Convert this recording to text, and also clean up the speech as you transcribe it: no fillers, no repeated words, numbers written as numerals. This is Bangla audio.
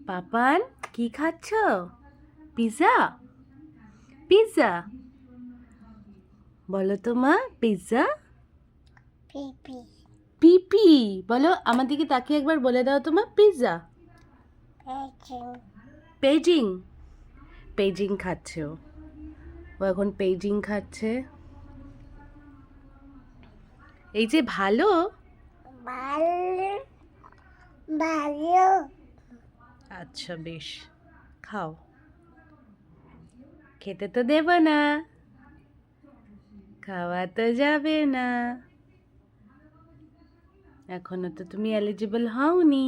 পাপান কি খাচ্ছ? পিৎজা? পিৎজা বলো তো মা, পিৎজা? পিপি পিপি বলো, আমার দিকে তাকিয়ে একবার বলে দাও তো মা, পিৎজা। পেচিং পেজিং, পেজিং খাচ্ছে ও এখন পেজিং খাচ্ছে। এই যে ভালো। ভালো ভালো আচ্ছা বেশ, খাও। খেতে তো দেব না, খাওয়া তো যাবে না, এখনো তো তুমি এলিজিবল হওনি।